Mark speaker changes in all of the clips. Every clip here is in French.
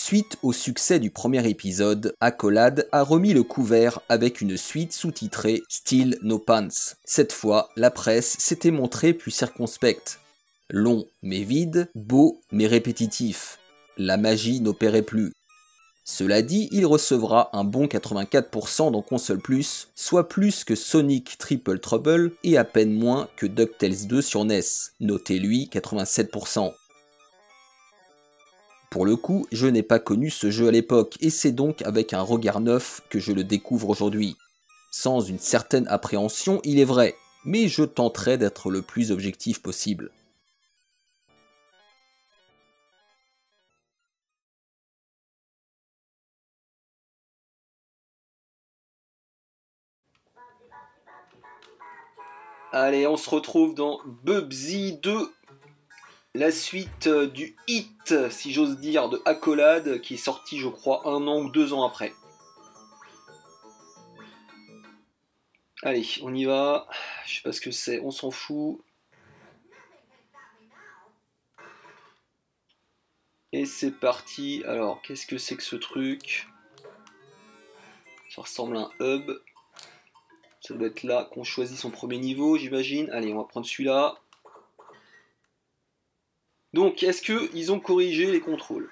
Speaker 1: Suite au succès du premier épisode, Accolade a remis le couvert avec une suite sous-titrée Still No Pants. Cette fois, la presse s'était montrée plus circonspecte. Long mais vide, beau mais répétitif. La magie n'opérait plus. Cela dit, il recevra un bon 84% dans Console Plus, soit plus que Sonic Triple Trouble et à peine moins que DuckTales 2 sur NES, notez lui 87%. Pour le coup, je n'ai pas connu ce jeu à l'époque, et c'est donc avec un regard neuf que je le découvre aujourd'hui. Sans une certaine appréhension, il est vrai, mais je tenterai d'être le plus objectif possible. Allez, on se retrouve dans Bubsy 2, la suite du hit, si j'ose dire, de Accolade, qui est sorti, je crois, 1 an ou 2 ans après. Allez, on y va. Je sais pas ce que c'est, on s'en fout. Et c'est parti. Alors, qu'est-ce que c'est que ce truc? Ça ressemble à un hub. Ça doit être là qu'on choisit son premier niveau, j'imagine. Allez, on va prendre celui-là. Donc, est-ce qu'ils ont corrigé les contrôles?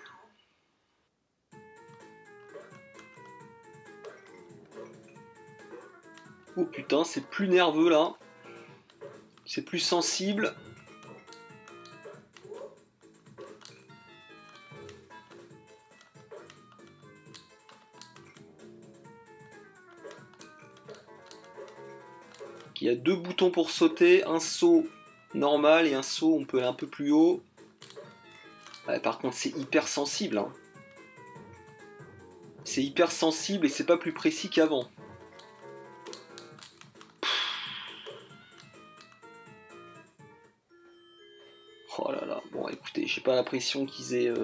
Speaker 1: Oh putain, c'est plus nerveux là. C'est plus sensible. Il y a 2 boutons pour sauter, un saut normal et un saut on peut aller un peu plus haut. Ouais, par contre c'est hyper sensible. Hein. C'est hyper sensible et c'est pas plus précis qu'avant. Oh là là, bon écoutez, j'ai pas l'impression qu'ils aient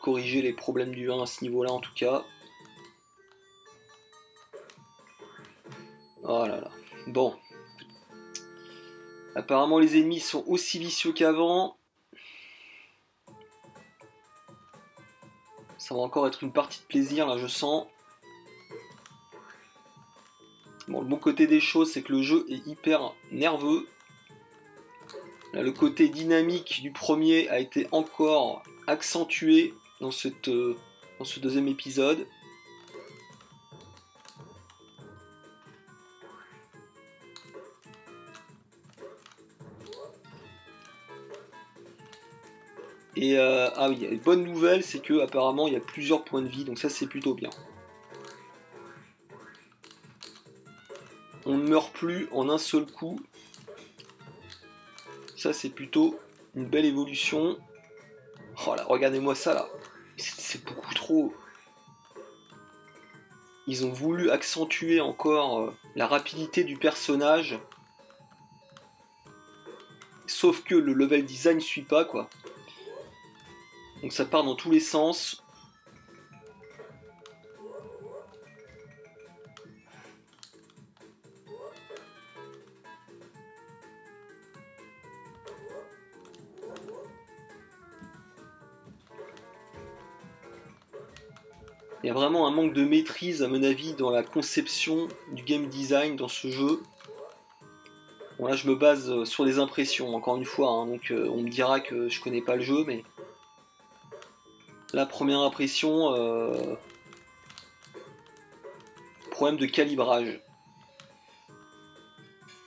Speaker 1: corrigé les problèmes du 1 à ce niveau-là en tout cas. Oh là là, bon. Apparemment les ennemis sont aussi vicieux qu'avant. Ça va encore être une partie de plaisir là je sens. Bon, le bon côté des choses c'est que le jeu est hyper nerveux. Là, le côté dynamique du premier a été encore accentué dans ce deuxième épisode. Et ah oui, une bonne nouvelle, c'est que apparemment il y a plusieurs points de vie, donc ça c'est plutôt bien. On ne meurt plus en un seul coup. Ça c'est plutôt une belle évolution. Oh là, regardez-moi ça là. C'est beaucoup trop. Ils ont voulu accentuer encore la rapidité du personnage. Sauf que le level design suit pas quoi. Donc ça part dans tous les sens. Il y a vraiment un manque de maîtrise à mon avis dans la conception du game design dans ce jeu. Bon là je me base sur les impressions encore une fois, hein, donc on me dira que je connais pas le jeu, mais la première impression, problème de calibrage.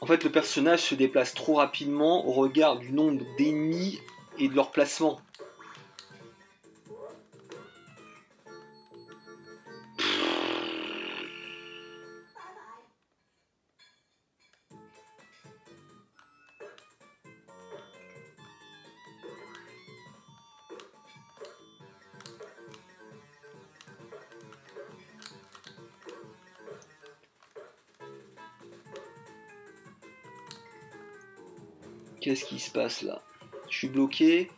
Speaker 1: En fait le personnage se déplace trop rapidement au regard du nombre d'ennemis et de leur placement. Qu'est-ce qui se passe là? Je suis bloqué.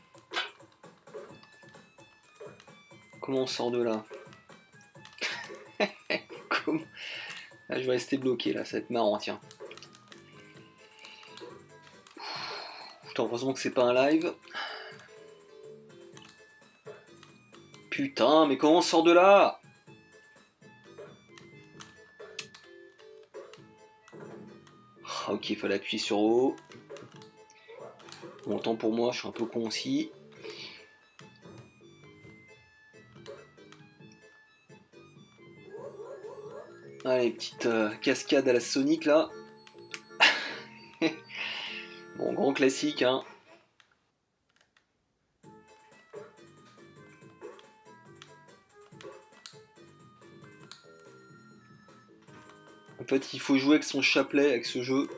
Speaker 1: Comment on sort de là? Comment... Là, je vais rester bloqué là, ça va être marrant, tiens. Putain, heureusement que c'est pas un live. Putain, mais comment on sort de là? Ah, ok, il fallait appuyer sur O. Bon, tant pour moi, je suis un peu con aussi. Allez, petite cascade à la Sonic là. Bon, grand classique, hein. En fait, il faut jouer avec son chapelet, avec ce jeu.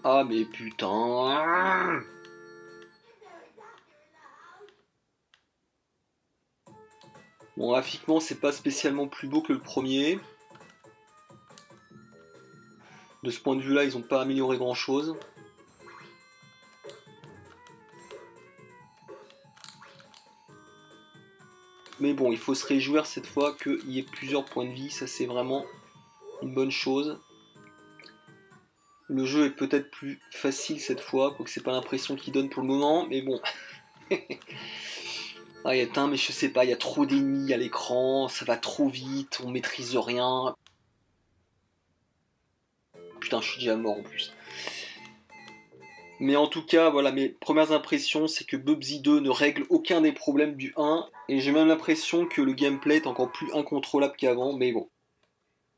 Speaker 1: Ah mais putain. Bon, graphiquement, c'est pas spécialement plus beau que le premier. De ce point de vue-là, ils ont pas amélioré grand-chose. Mais bon, il faut se réjouir cette fois qu'il y ait plusieurs points de vie. Ça, c'est vraiment une bonne chose. Le jeu est peut-être plus facile cette fois, quoique c'est pas l'impression qu'il donne pour le moment, mais bon. Ah, il y a mais je sais pas, il y a trop d'ennemis à l'écran, ça va trop vite, on maîtrise rien. Putain, je suis déjà mort en plus. Mais en tout cas, voilà, mes premières impressions, c'est que Bubsy 2 ne règle aucun des problèmes du 1, et j'ai même l'impression que le gameplay est encore plus incontrôlable qu'avant, mais bon.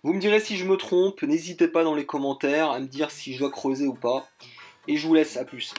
Speaker 1: Vous me direz si je me trompe, n'hésitez pas dans les commentaires à me dire si je dois creuser ou pas, et je vous laisse, à plus.